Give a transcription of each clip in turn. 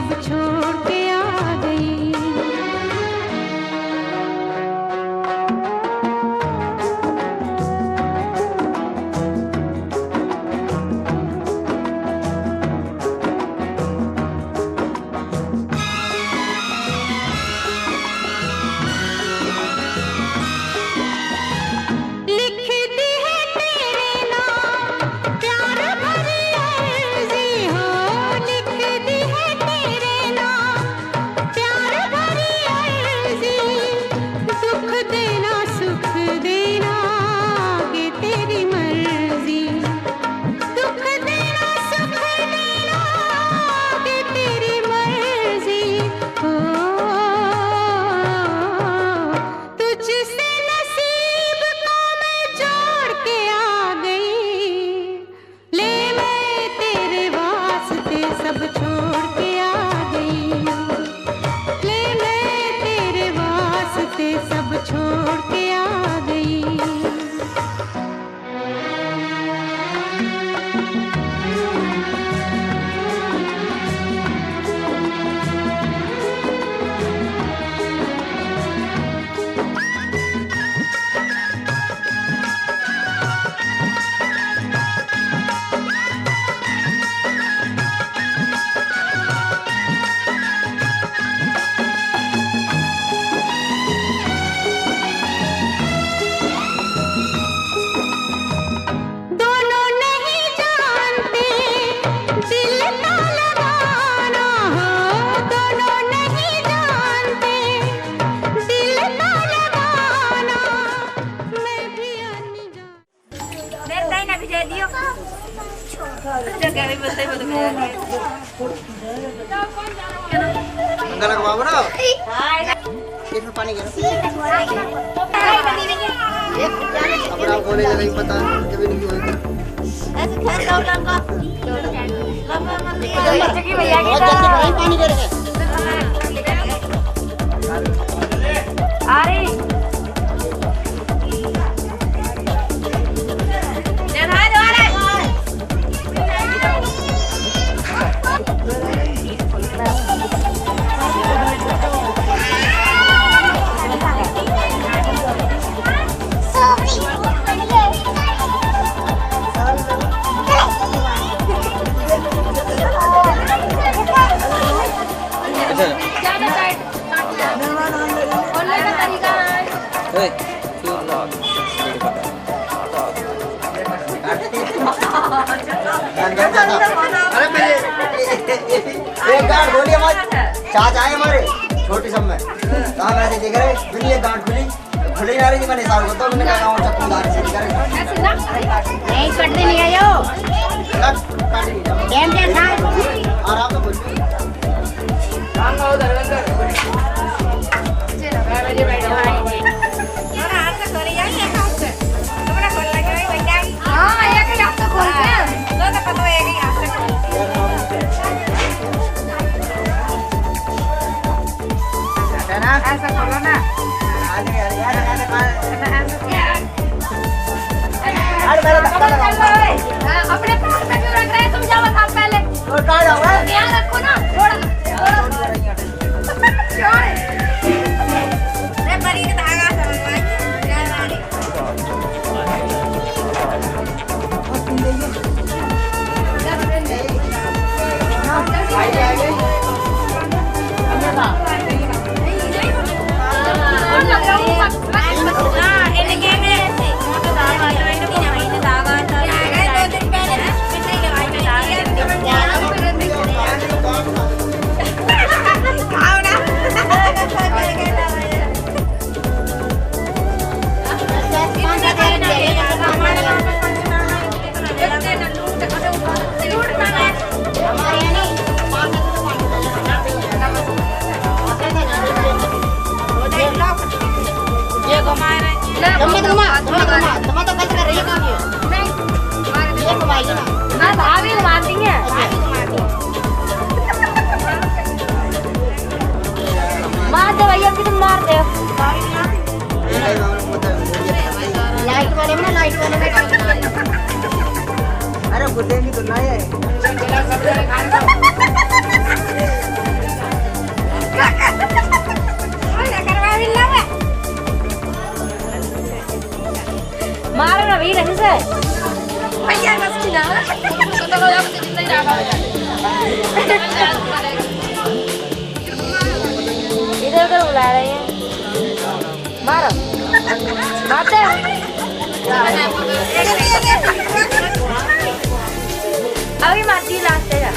सब छोड़ के आ गई। पानी बोले नहीं पता कभी नहीं होगा पानी चाचा आए हमारे छोटी सब में कहा मैंने देख रहे दुनिया गांठ खुली खुली ना रही मैंने साल को तो मैंने कहा गांव चक्कू दार से नहीं कटने नहीं आयो गेम के साथ आराम से बोल काम का उधर अंदर चलो मैं बैठो और हाथ से करे जाए हाथ से कपड़ा खोल लगे भाई बैठ जाए हां एक ही हाथ से खोलते तो पता है कि हाथ से ना ऐसा करो ना अरे अपने पास में क्यों रख रहे हैं तुम जाओ आप पहले और कहां जाओगे ध्यान रखो ना थोड़ा अरे परी के धागा समझ अरे गुड्डे की तो नहीं है अभी माती लाते हैं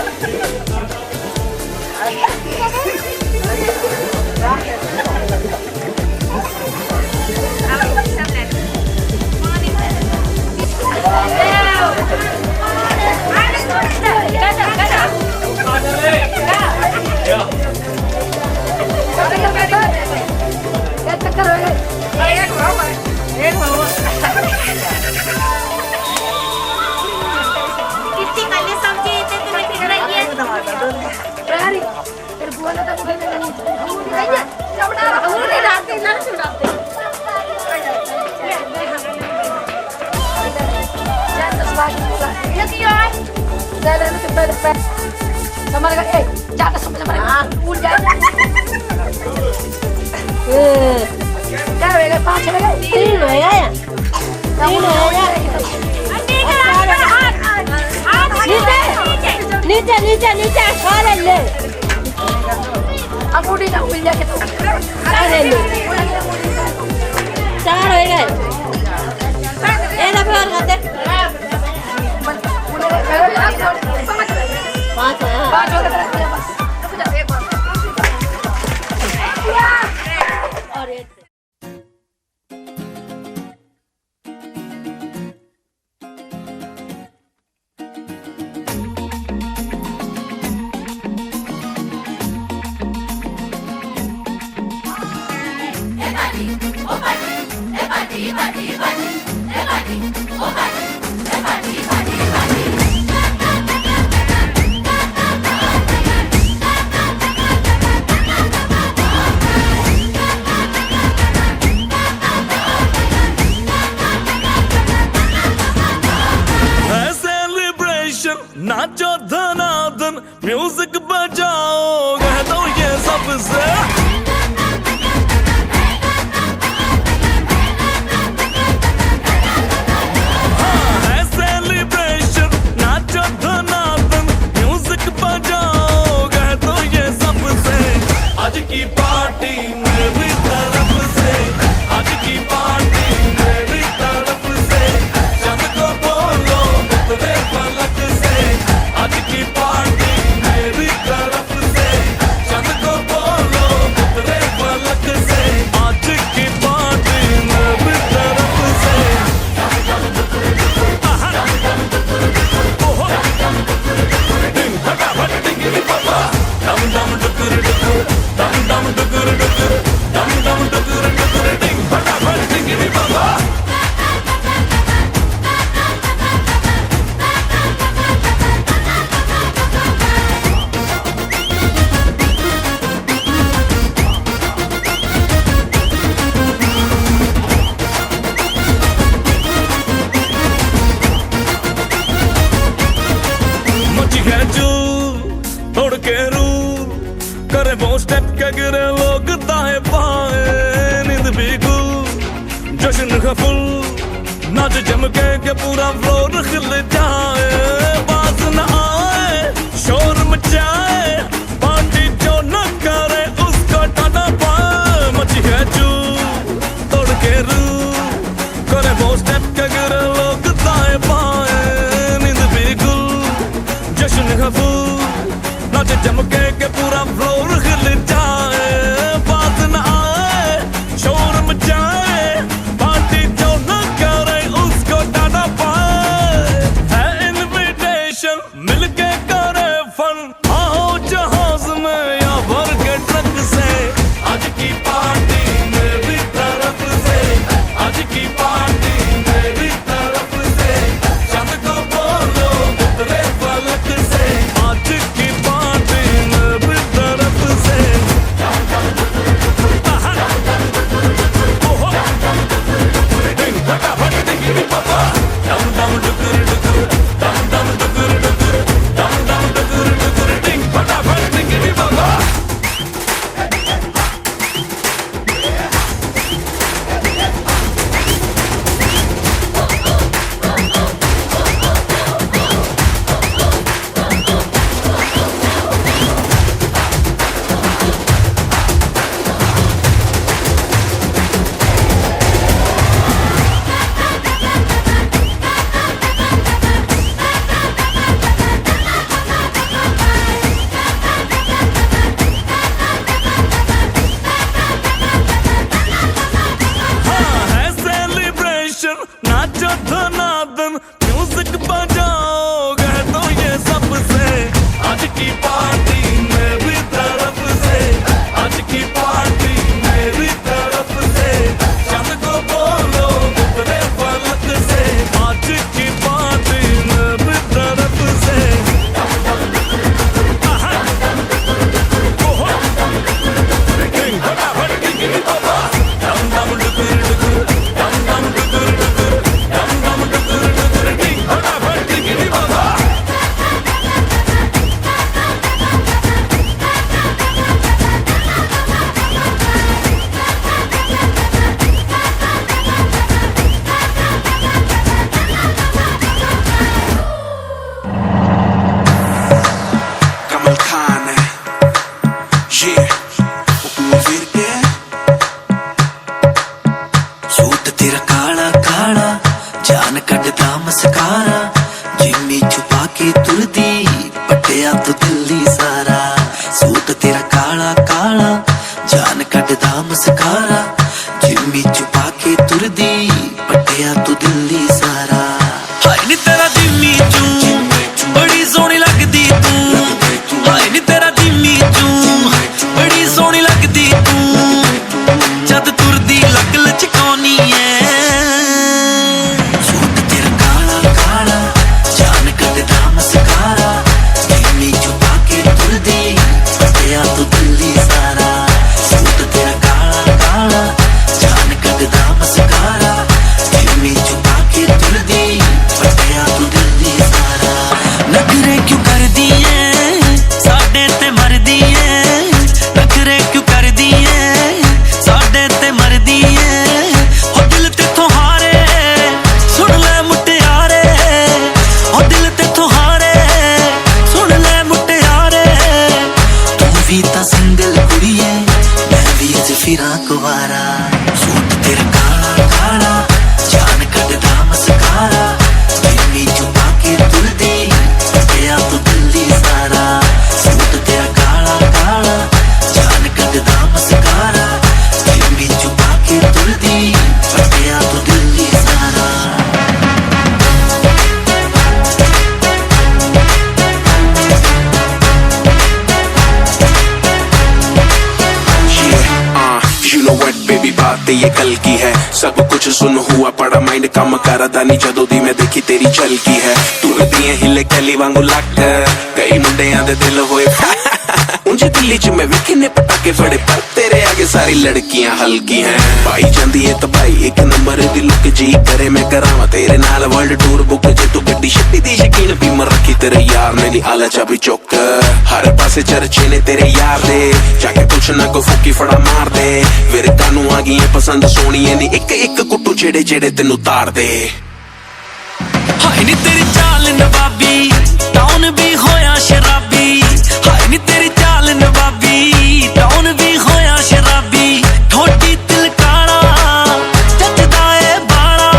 नीचे नीचे नीचे सारे ले अंगूठी ना मिल जाके तो सारे ले चार हो गए ये ना प्यार करते पांच हो गए और ये नाचो धनाधन म्यूजिक बजाओ कह दो ये सबसे है सेलिब्रेशन नाचो धनाधन म्यूजिक बजाओ कह दो ये सबसे आज की पार्टी मेरी तरफ से आज की पार्टी मेरी तरफ से जब को बोलो तेरे फलक से आज की पार्टी मेरी तरफ से जब को बोलो तेरे फलक से आज की पार्टी मेरी तरफ से ओहो डिंग फटाफट डिंगी पापा डम डम डुकुर डुकुर डम डम डुकुर डुकुर डम डम डुकुर डुकुर डिंग फटाफट डिंगी पापा मची है जो तोड़ के रूल करे वो स्टेप के गिरे लोग दाएं बाएं नींद भी गुल जश्न का फुल नाच जम के पूरा फ्लोर खिल जाए बाज न आए शोर मचाए पार्टी जो न करे उसको टाटा पाए मची है जो तोड़ के रूल करे वो स्टेप के गिरे लोग दाएं बाएं नींद भी गुल जश्न का फूल नाच जम के पूरा फ्लोर खिल जाए बात न आए शोर मचाए पार्टी जो न करे उसको टाटा पाए है इनविटेशन मिलके करे फन आओ जहाज में या भर के ट्रक से आज की पार्टी मेरी तरफ से आज की पार्टी मेरी तरफ से चंद को बोलो तेरे फलक से आज की पार्टी मेरी तरफ से ओहो डिंग फटाफट डिंगी पापा डम डम डुकुर डुकुर डम डम डुकुर डुकुर डम डम डुकुर डुकुर डिंग फटाफट भी ता सिंगल कुड़ी है, मैं भी अज फिरा कुवारा। सूट तेरा काला काला, जान कटदा मस्कारा, गिन्नी छुपा के तुरदी, पटिया तो दिल्ली सारा। सूट तेरा काला काला, जान कटदा मस्कारा, गिन्नी छुपा के तुरदी, पटिया तो दिल्ली सारा। बेबी बात ये कल की है, सब कुछ सुन हुआ पड़ा माइंड काम करदा नहीं जदों दी मैं देखी तेरी झलकी है। तुरदी हिले कैली वांगू लक, कई मुंडियां दे दिल होए उंजे दिल्ली च मैं विखने पटाके फड़े, पर तेरे आगे सारी लड़कियां हल्की हैं। पाई जांदी है तबाई एक नंबर दी लुक, जी करे मैं करावां तेरे नाल वर्ल्ड टूर बुक। जे तू गड्डी शक्ति दी शकीन भी मर रखी तेरे यार ने नी आला चाबी चुक। हर पासे चर्चे ने तेरे यार दे, जाके कुछ ना को फूकी फड़ा मार दे। फिर कानू आ गई पसंद सोनिए नी एक एक कुट्टू जेड़े जेड़े तेनू तार दे। हाय नी तेरी चाल नवाबी, टाउन भी होया शराबी। हाय नी तेरी चाल नवाबी, टाउन भी होया शराबी। ठोडी तिल काला, जचदा ए बाला।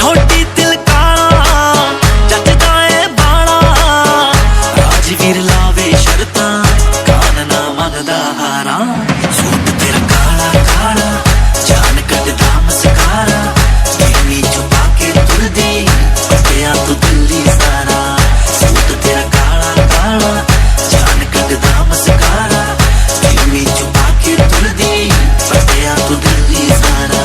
ठोडी तिल काला, जचदा ए बाला। राजवीर लावे शर्तां, कान ना मंगदा हारा। सूट तेरा काला काला, जान कटदा मस्कारा, गिन्नी छुपा के तुरदी, पटिया तो दिल्ली सारा। सूट तेरा काला काला, जान कटदा मस्कारा, गिन्नी छुपा के तुरदी, पटिया तो दिल्ली सारा।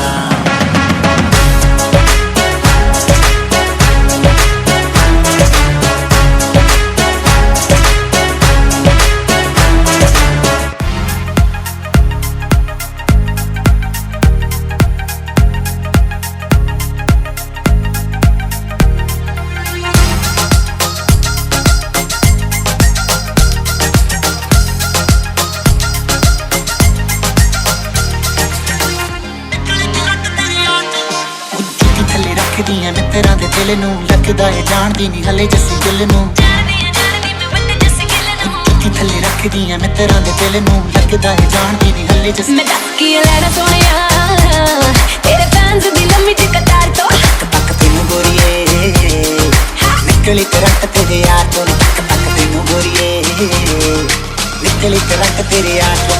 थले रखदी है मित्रा दे दिल नू, लगदा है जानदी नहीं हले जस्सी दिल नू। थले रखदी है मित्रा दे दिल नू, लगदा है जानदी नहीं हले जस्सी। मैं दस की लेना सोनिया, तेरे फैंस दी लम्मी च कतार तो। तक तेनू गोरिए, निकली करंट तेरे यार तो। तक तेनू गोरिए, निकली करंट तेरे यार तो।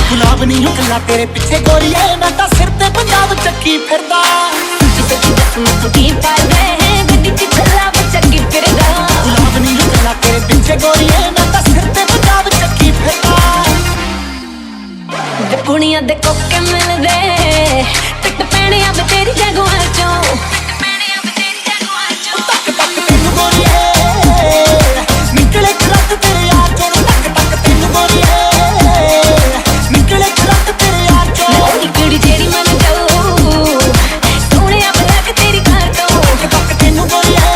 गुलाब नहीं हूँ कला तेरे पीछे गोरिए, मैं तो सिर ते पंजाब चक्की फिरदा। गुलाब नहीं हूँ कला तेरे पीछे गोरिए, मैं तो सिर ते पंजाब चक्की फिरदा। कुड़ियां दे कोके मिलदे, टिक पैणियां बे तेरी जगुआं चों। तक तक तेनू गोरिए, निकले करंट तेरे यार चों। तक तक तेनू गोरिए, निकले करंट तेरे यार चों। कुड़ी जेड़ी मन जाऊ, सोहणिया बना के तेरी कार तो। तक तक तेनू गोरिए,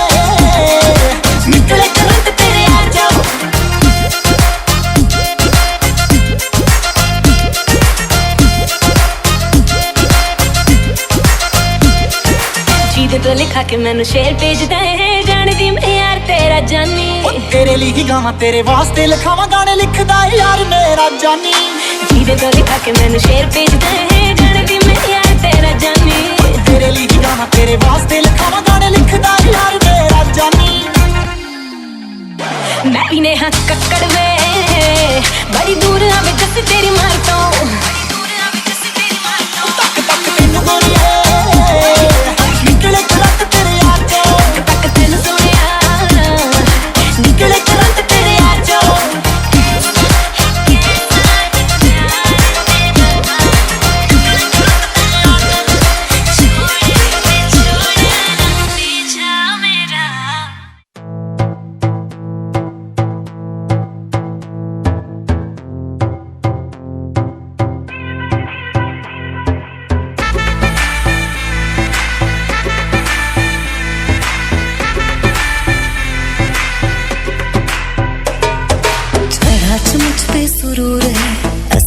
निकले करंट तेरे यार चों। जीदे तो लिखा के मैनू शेर भेजदा है, जानदी मैं यार तेरा जानी। तेरे लिए ही गावां तेरे वास्ते लिखावां गाने, लिखदा है यार मेरा जानी। जीदे तो लिखा के मैनू शेर भेजदा है, जानदी मैं यार तेरा जानी। तेरे लिए ही गावां तेरे वास्ते लिखावां गाने, लिखदा है यार मेरा जानी। मैं भी नेहा कक्कड़ वे, बड़ी दूर आवे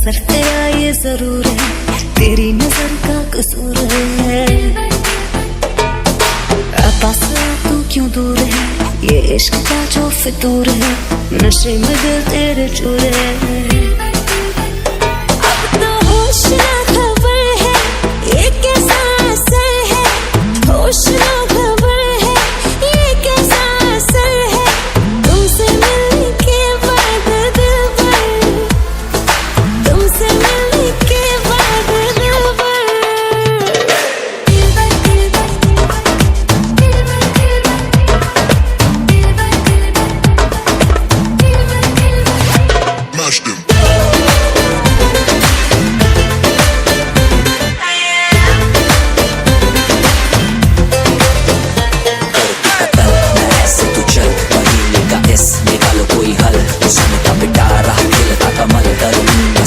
असर तेरा ये जरूर है, तेरी नजर का कसूर है। पास तू क्यों दूर है, ये इश्क का जो फितूर है, नशे में दिल तेरे चूर है। अब तो होश ना खबर है, ये कैसा असर है, होश ना खबर है, ये कैसा असर है, तुमसे मिलने के बाद दिल भर, तुमसे मिलने के बाद दिल भर।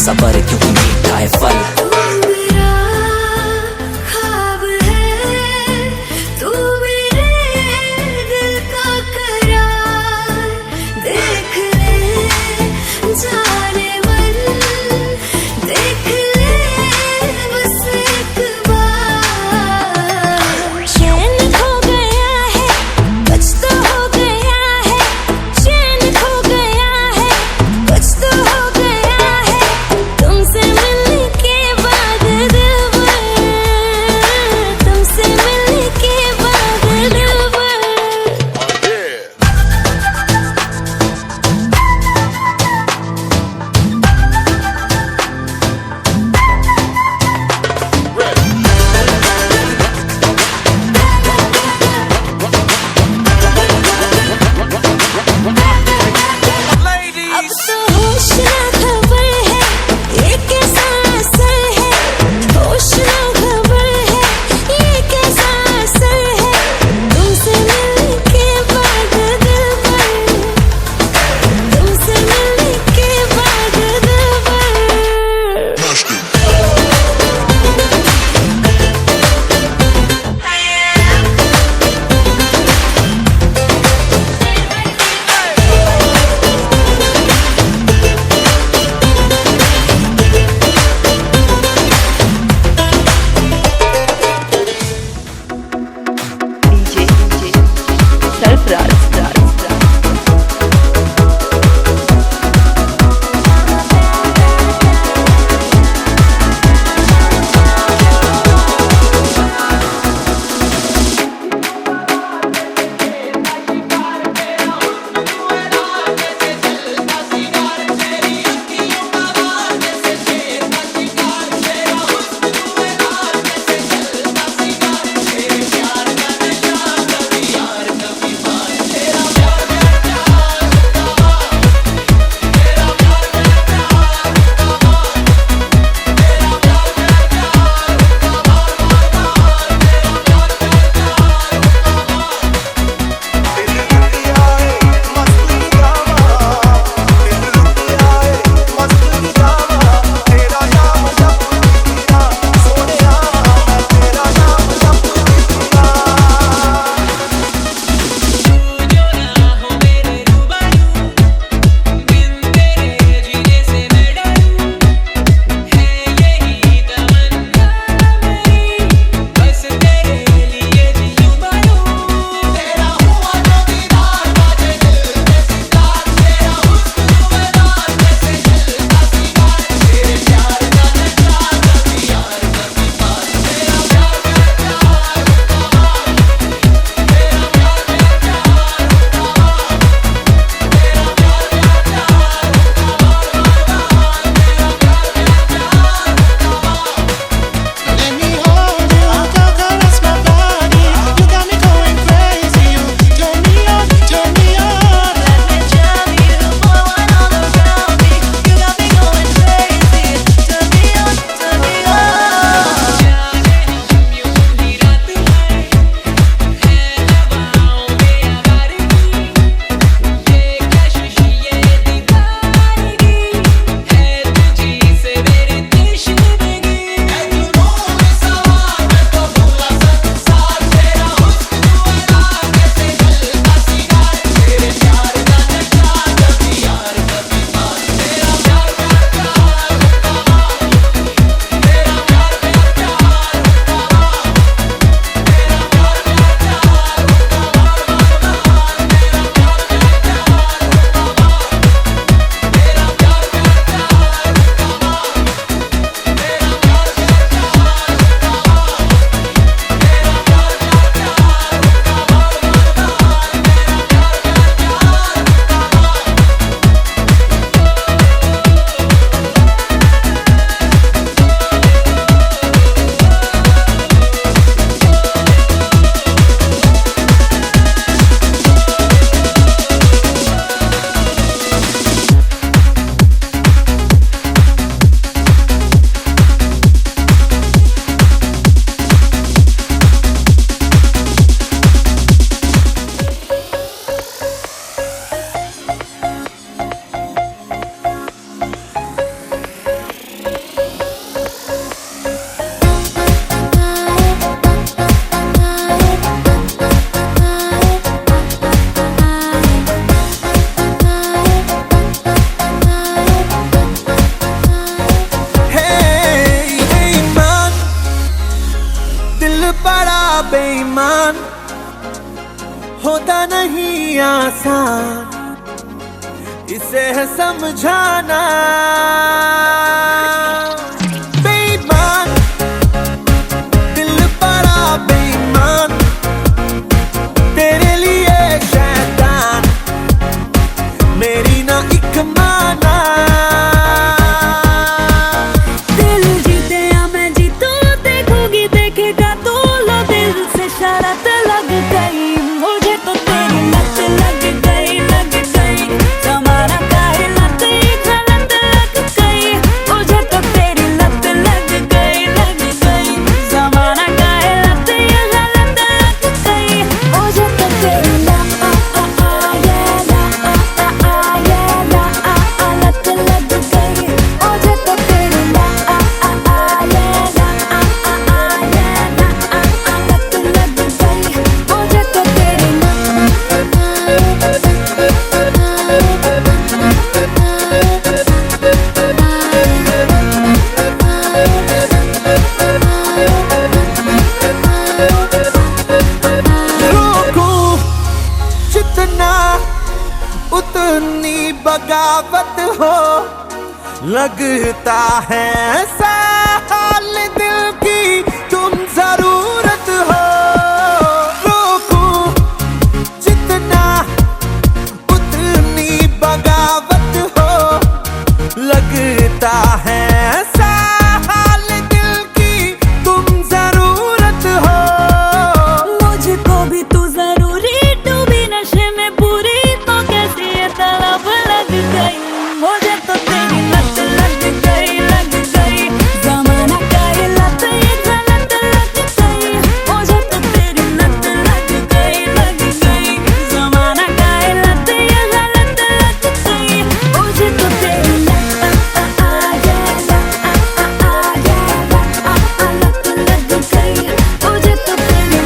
सबर क्योंकि मीठा है फल। तू मेरा ख्वाब है, तू मेरे दिल का करार, देख ले जाने मन, देख ले बस एक बार। चैन खो गया है, कुछ तो हो गया है, चैन खो गया है, कुछ तो हो गया है, तुमसे मिलने के बेईमान होता नहीं आसान, इसे है समझाना। बेईमान दिल बड़ा बेईमान, तेरे लिए शैतान मेरी ना एक माना। दिल जीते या मैं जीतूं, देखोगी देखेगा तू, लो दिल से शरारत लग गई मुझे तो तेरी लत लग गई, लग गई जमाना का है लत, गलत लग गई मुझे तो तेरी लत लग गई, लग गई जमाना का है लत, गलत लग गई मुझे तो तेरी लत लग गई मुझे तो तेरी रोकूं जितना उतनी बगावत हो, लगता है ऐसा हाल दिल की तुम जरूरत हो। रोकूं जितना उतनी बगावत हो, लगता है ऐसा हाल दिल की तुम जरूरत हो। मुझको भी तू जरूरी, डूबी नशे में पूरी, तो कैसी ये तलब लग गई मुझे तो तेरी लत लग गई, लग गई जमाना का ये लत, ये गलत लग गई मुझे तो तेरी लत लग गई, लग गई जमाना का ये लत, ये गलत लग गई मुझे तो तेरी लत लग गई मुझे तो तेरी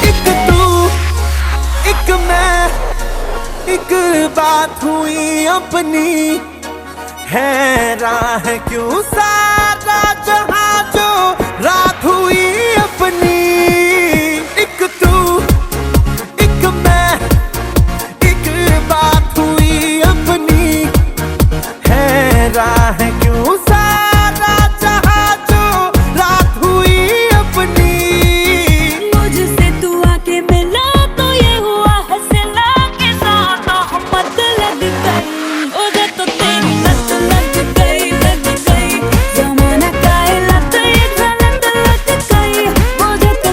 एक तू एक मैं, एक बात हुई अपनी, है राह क्यों सारा जहां जो रात हुई अपनी। एक तू एक मैं, एक बात हुई अपनी, है राह क्यों सारा जहां जो रात हुई अपनी। मुझसे तू आके मिला तो ये हुआ हंसना के साथ मोहब्बत लग गई मुझे तो तेरी लत लग गई, लग गई जमाना का ये लत, ये गलत लग गई मुझे तो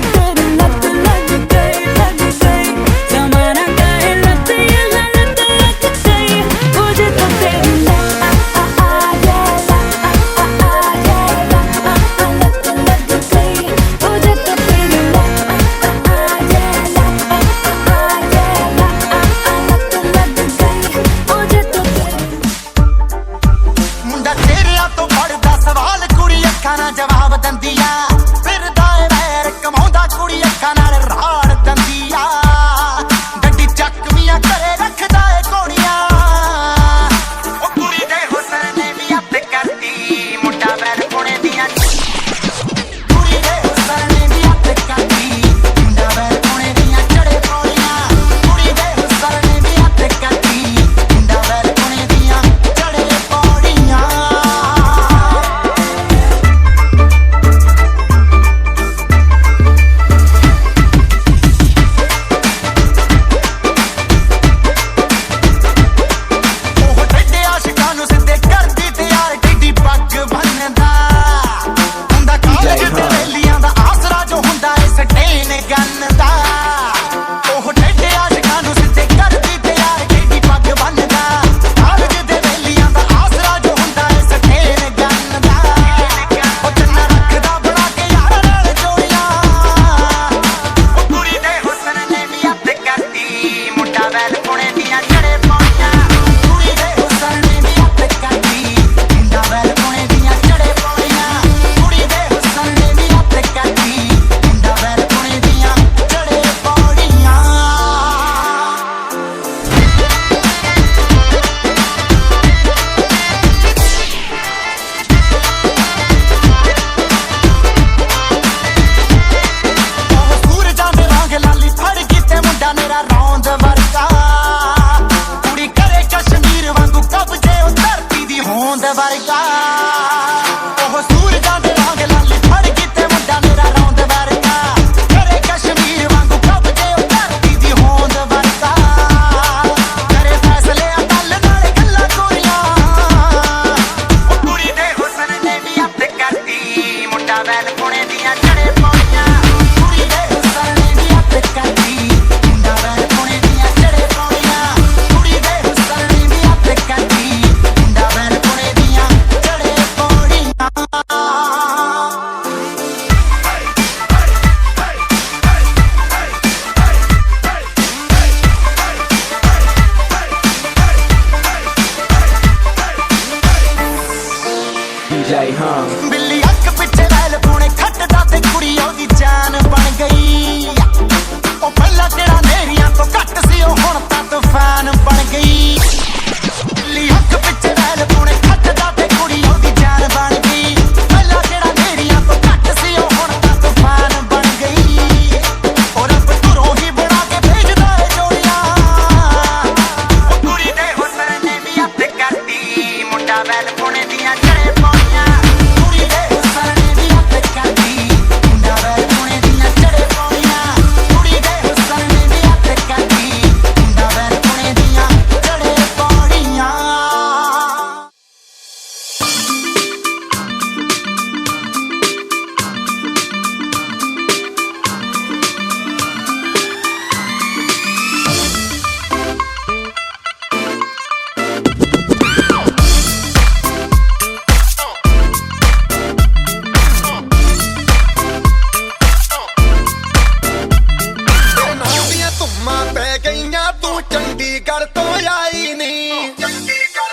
चंडीगढ़ तो आई नहीं,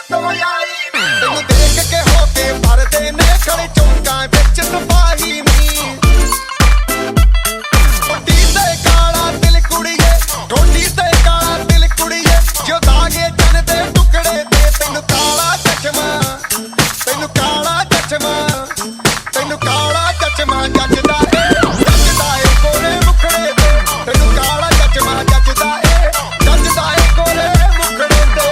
तेनू देख के होके भरदे ने खड़े चौंका विच सिपाही नहीं। ठोडी ते काला दिल कुड़िए, ठोडी ते काला दिल कुड़िए, जो दागे जन दे टुकड़े ते तेनू काला चश्मा, तेनू काला चश्मा, तेनू काला चश्मा जचदा ए गोरे मुखड़े ते, तेनू काला चश्मा जचदा ए गोरे मुखड़े ते।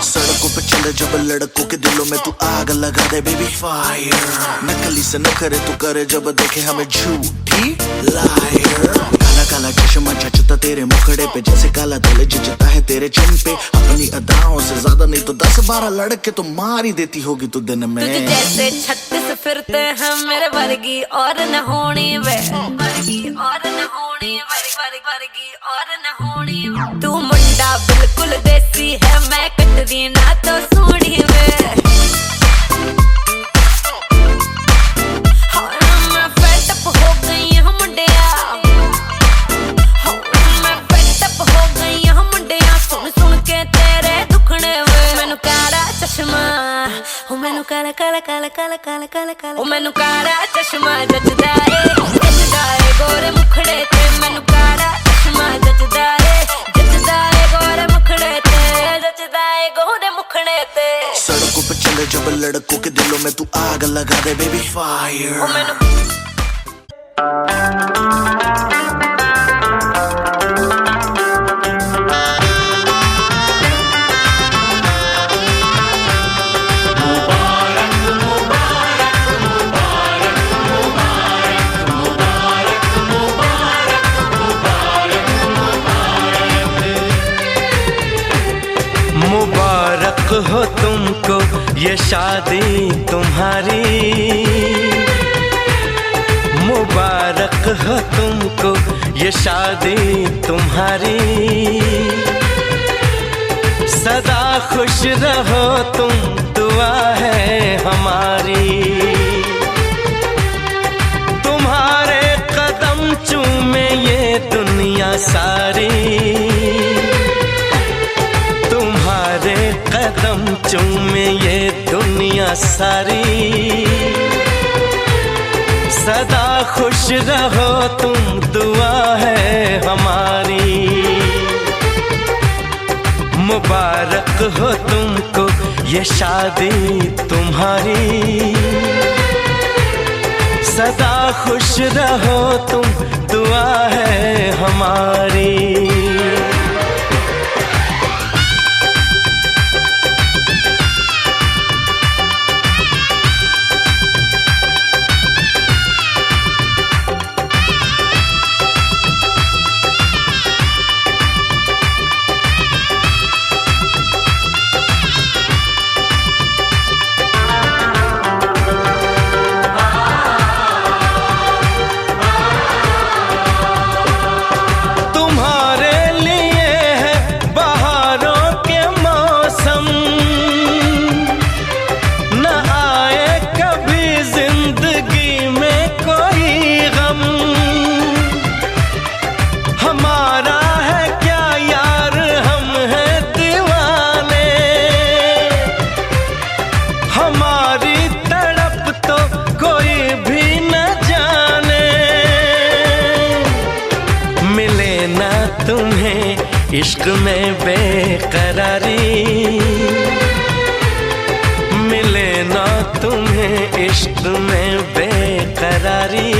सड़कों पे चले जब लड़कों के दिलों में तू आग लगा दे बेबी फायर, नकली से न करे तू करे जब देखे हमें झूठी लायर। काला काला चश्मा जचता तेरे मुखड़े पे जैसे काला दिल जचता है तेरे चिन पे, अपनी अदाओं से ज्यादा नहीं तो 10-12 लड़के तो मार ही देती होगी तू दिन में। तुझे जैसे 36 फिरते हैं मेरे वर्गी और न होनी वे, वर्गी और न होनी वर्गी और न होनी। तू मुंडा बिल्कुल देसी है, मैं कटरी ना तो सूढ़ी वे। मैं fed up हो गई हूँ मुंडिया, मैं fed up हो गई हूँ मुंडिया, सुन सुन के तेरे दुखने वे। मैनू काला चश्मा, मैनू काला काला काला काला काला काला काला, मैनू काला चश्मा जचदा ए गोरे मुखड़े ते, मैनू काला चश्मा जचदा ए गोरे मुखड़े ते, जचदा ए गोरे मुखड़े ते। सड़कों पे चले जब लड़कों के दिलों में तू आग लगा दे बेबी फायर। मुबारक हो तुमको ये शादी तुम्हारी, मुबारक हो तुमको ये शादी तुम्हारी। सदा खुश रहो तुम, दुआ है हमारी। तुम्हारे कदम चूमे ये दुनिया सारी, तुम्हारे कदम चूमे ये दुनिया सारी। सदा खुश रहो तुम, दुआ है हमारी। मुबारक हो तुमको ये शादी तुम्हारी, सदा खुश रहो तुम, दुआ है हमारी। इश्क में बेकरारी मिले ना तुम्हें, इश्क में बेकरारी।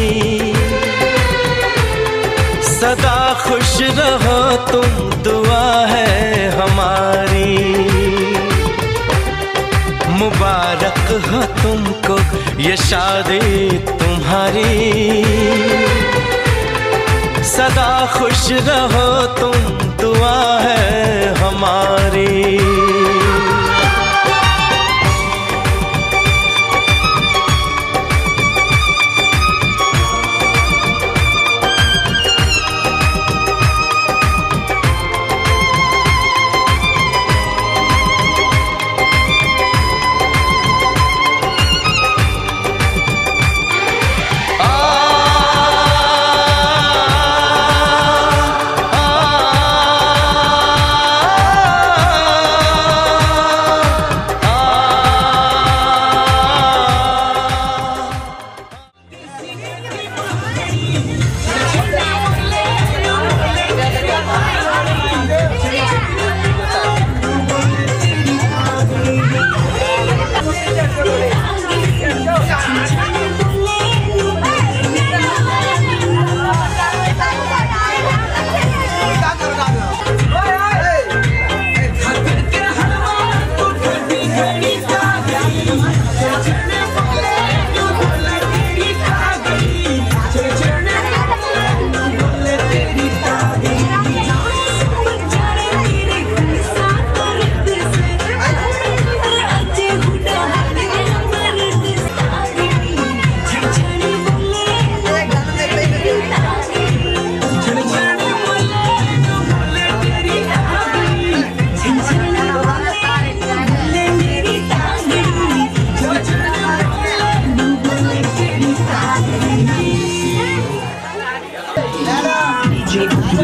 सदा खुश रहो तुम, दुआ है हमारी। मुबारक हो तुमको ये शादी तुम्हारी, सदा खुश रहो तुम, दुआ है हमारी। Hey!